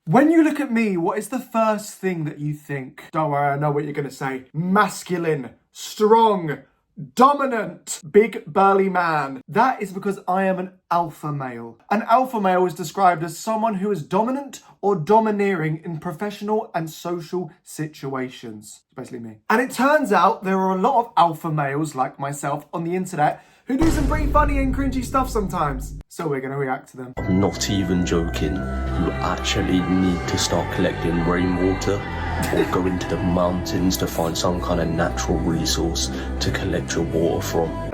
When you look at me, what is the first thing that you think? Don't worry, I know what you're going to say. Masculine, strong, dominant, big burly man. That is because I am an alpha male. An alpha male is described as someone who is dominant or domineering in professional and social situations. It's basically me. And it turns out there are a lot of alpha males like myself on the internet who do some pretty funny and cringy stuff sometimes. So we're gonna react to them. I'm not even joking. You actually need to start collecting rainwater or go into the mountains to find some kind of natural resource to collect your water from.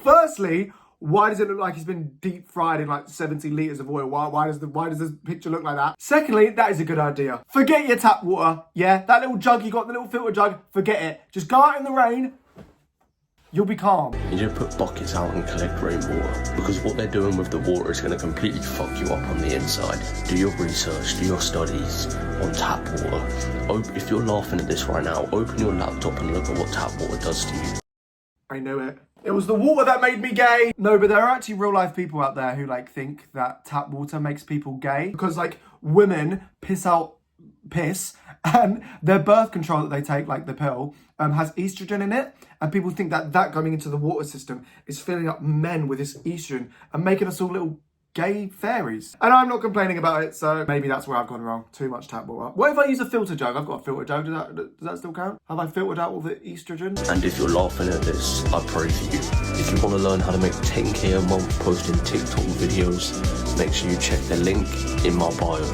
Firstly, why does it look like he's been deep fried in like 70 litres of oil? Why does this picture look like that? Secondly, that is a good idea. Forget your tap water, yeah? That little jug you got, the little filter jug, forget it. Just go out in the rain, you'll be calm. You just put buckets out and collect rainwater, because what they're doing with the water is going to completely fuck you up on the inside. Do your research, do your studies on tap water. If you're laughing at this right now, open your laptop and look at what tap water does to you. I know it. It was the water that made me gay. No, but there are actually real life people out there who like think that tap water makes people gay because like women piss out piss and their birth control that they take, like the pill, has estrogen in it, and people think that that going into the water system is filling up men with this estrogen and making us all little gay fairies. And I'm not complaining about it, so maybe that's where I've gone wrong. Too much tap water. What if I use a filter jug? I've got a filter jug. Does that still count? Have I filtered out all the estrogen? And if you're laughing at this, I pray for you. If you want to learn how to make 10k a month posting TikTok videos, make sure you check the link in my bio.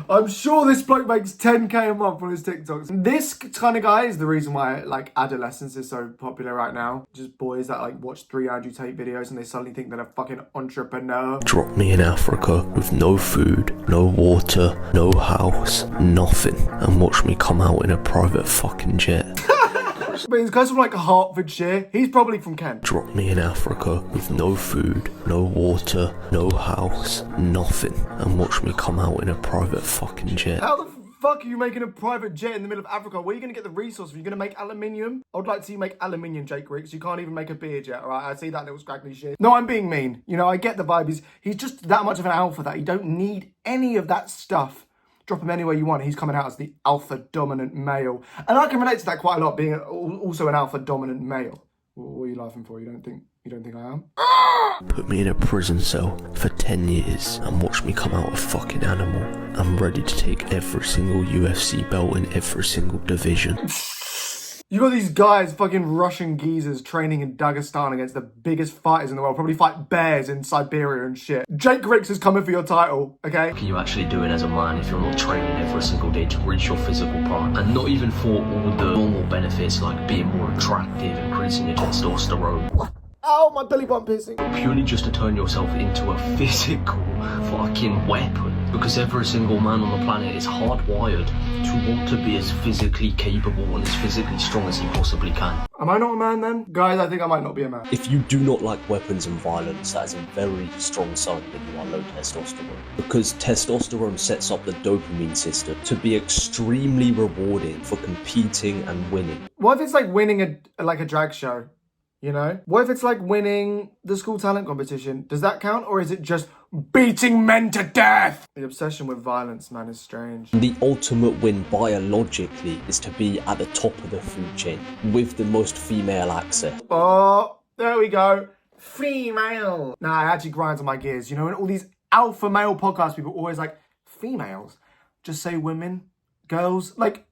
I'm sure this bloke makes 10k a month on his TikToks. This kind of guy is the reason why like adolescence is so popular right now. Just boys that like watch 3 Andrew Tate videos and they suddenly think they're a fucking entrepreneur. Drop me in Africa with no food, no water, no house, nothing, and watch me come out in a private fucking jet. But this guy's from like Hertfordshire. He's probably from Kent. Drop me in Africa with no food, no water, no house, nothing, and watch me come out in a private fucking jet. How the fuck are you making a private jet in the middle of Africa? Where are you going to get the resources? Are you going to make aluminium? I would like to see you make aluminium, Jake Riggs. You can't even make a beard yet, alright? I see that little scraggly shit. No, I'm being mean. You know, I get the vibe. He's just that much of an alpha that you don't need any of that stuff. Drop him anywhere you want. He's coming out as the alpha dominant male. And I can relate to that quite a lot, being also an alpha dominant male. What are you laughing for? You don't think I am? Put me in a prison cell for 10 years and watch me come out a fucking animal. I'm ready to take every single UFC belt in every single division. You got these guys, fucking Russian geezers, training in Dagestan against the biggest fighters in the world. Probably fight bears in Siberia and shit. Jake Riggs is coming for your title, okay? What are you actually doing as a man if you're not training every single day to reach your physical prime? And not even for all the normal benefits like being more attractive, increasing your testosterone. What? Ow, my belly button piercing. Purely just to turn yourself into a physical fucking weapon. Because every single man on the planet is hardwired to want to be as physically capable and as physically strong as he possibly can. Am I not a man then? Guys, I think I might not be a man. If you do not like weapons and violence, that is a very strong sign that you are low testosterone. Because testosterone sets up the dopamine system to be extremely rewarding for competing and winning. What if it's like winning a drag show? You know? What if it's like winning the school talent competition? Does that count? Or is it just beating men to death? The obsession with violence, man, is strange. The ultimate win biologically is to be at the top of the food chain with the most female access. Oh, there we go. Female. Nah, it actually grinds on my gears. You know, and all these alpha male podcast people always like, females. Just say women, girls. Like,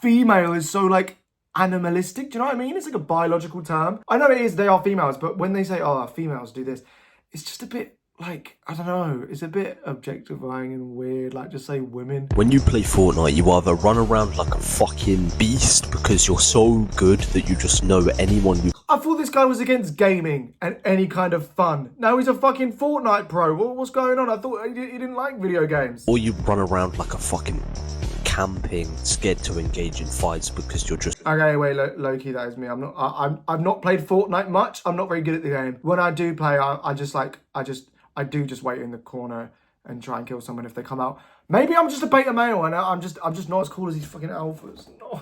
female is so like animalistic, do you know what I mean? It's like a biological term. I know it is, they are females, but when they say, oh, females do this, it's just a bit like, I don't know, it's a bit objectifying and weird, like just say women. When you play Fortnite, you either run around like a fucking beast because you're so good that you just know anyone you... I thought this guy was against gaming and any kind of fun. Now he's a fucking Fortnite pro. What's going on? I thought he didn't like video games. Or you run around like a fucking... camping, scared to engage in fights because you're just... Okay, wait, low-key, that is me. I've not played Fortnite much. I'm not very good at the game. When I do play, I do just wait in the corner and try and kill someone if they come out. Maybe I'm just a beta male and I'm just not as cool as these fucking alphas. No.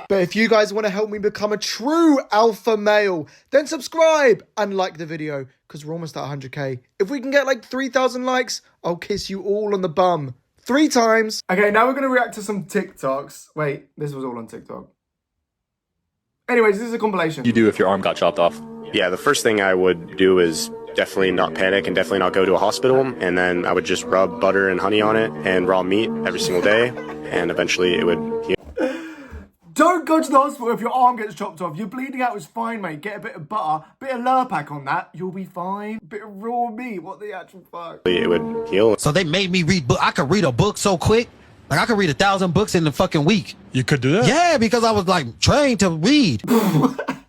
But if you guys want to help me become a true alpha male, then subscribe and like the video because we're almost at 100k. If we can get like 3,000 likes, I'll kiss you all on the bum. 3 times. Okay, now we're going to react to some TikToks. Wait, this was all on TikTok. Anyways, this is a compilation. You do if your arm got chopped off? Yeah, the first thing I would do is definitely not panic and definitely not go to a hospital. And then I would just rub butter and honey on it and raw meat every single day. And eventually it would heal. Don't go to the hospital if your arm gets chopped off. You're bleeding out is fine, mate. Get a bit of butter, bit of Lurpak on that. You'll be fine. Bit of raw meat. What the actual fuck? It would heal. So they made me read book. I could read a book so quick. Like I could read 1,000 books in a fucking week. You could do that? Yeah, because I was like trained to read.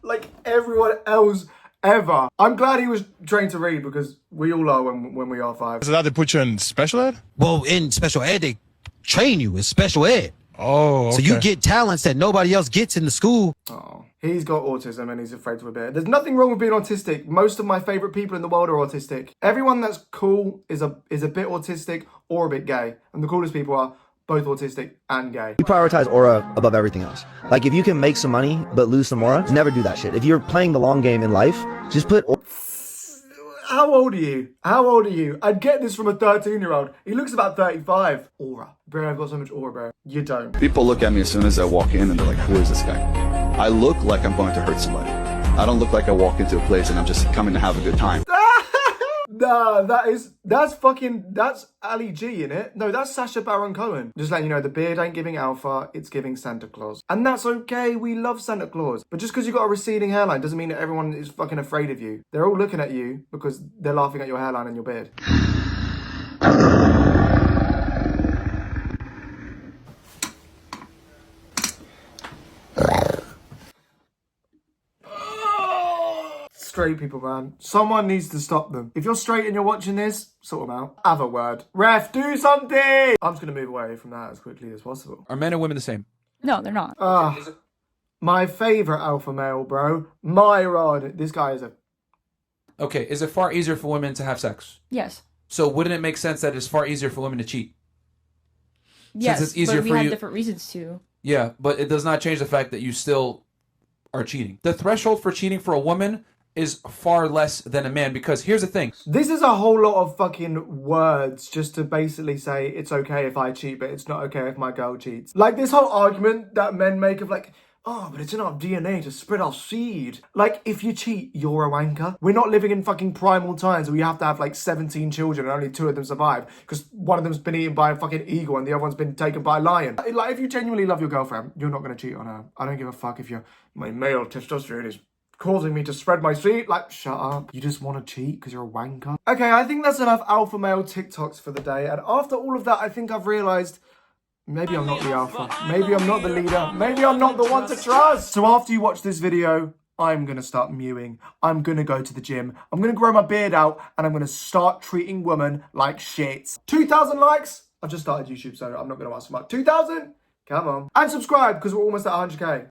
Like everyone else ever. I'm glad he was trained to read because we all are when we are 5. Is that they put you in special ed? Well, in special ed, they train you in special ed. Oh, okay. So you get talents that nobody else gets in the school. Oh, he's got autism and he's afraid to admit it. There's nothing wrong with being autistic. Most of my favorite people in the world are autistic. Everyone that's cool is a bit autistic or a bit gay. And the coolest people are both autistic and gay. You prioritize aura above everything else. Like if you can make some money but lose some aura, never do that shit. If you're playing the long game in life, just put How old are you? How old are you? I'd get this from a 13-year-old. He looks about 35. Aura. Bro, I've got so much aura, bro. You don't. People look at me as soon as I walk in and they're like, who is this guy? I look like I'm going to hurt somebody. I don't look like I walk into a place and I'm just coming to have a good time. Nah, that's Ali G, innit? No, that's Sacha Baron Cohen. Just letting you know, the beard ain't giving alpha, it's giving Santa Claus. And that's okay, we love Santa Claus. But just because you've got a receding hairline doesn't mean that everyone is fucking afraid of you. They're all looking at you because they're laughing at your hairline and your beard. Straight people, man. Someone needs to stop them. If you're straight and you're watching this, sort them out. Have a word. Ref, do something! I'm just going to move away from that as quickly as possible. Are men and women the same? No, they're not. My favourite alpha male, bro. Myron. This guy is a... Okay, is it far easier for women to have sex? Yes. So wouldn't it make sense that it's far easier for women to cheat? Yes, it's easier but we for have you... different reasons to. Yeah, but it does not change the fact that you still are cheating. The threshold for cheating for a woman is far less than a man, because here's the thing. This is a whole lot of fucking words just to basically say it's okay if I cheat, but it's not okay if my girl cheats. Like this whole argument that men make of like, oh, but it's in our DNA to spread our seed. Like, if you cheat, you're a wanker. We're not living in fucking primal times where you have to have like 17 children and only 2 of them survive because one of them's been eaten by a fucking eagle and the other one's been taken by a lion. Like, if you genuinely love your girlfriend, you're not going to cheat on her. I don't give a fuck if my male testosterone is causing me to spread my seed. Like, shut up. You just want to cheat because you're a wanker. Okay, I think that's enough alpha male TikToks for the day. And after all of that, I think I've realised maybe I'm not the alpha. Maybe I'm not the leader. Maybe I'm not the one to trust. So after you watch this video, I'm going to start mewing. I'm going to go to the gym. I'm going to grow my beard out and I'm going to start treating women like shit. 2,000 likes? I've just started YouTube, so I'm not going to ask for much. 2,000? Come on. And subscribe because we're almost at 100k.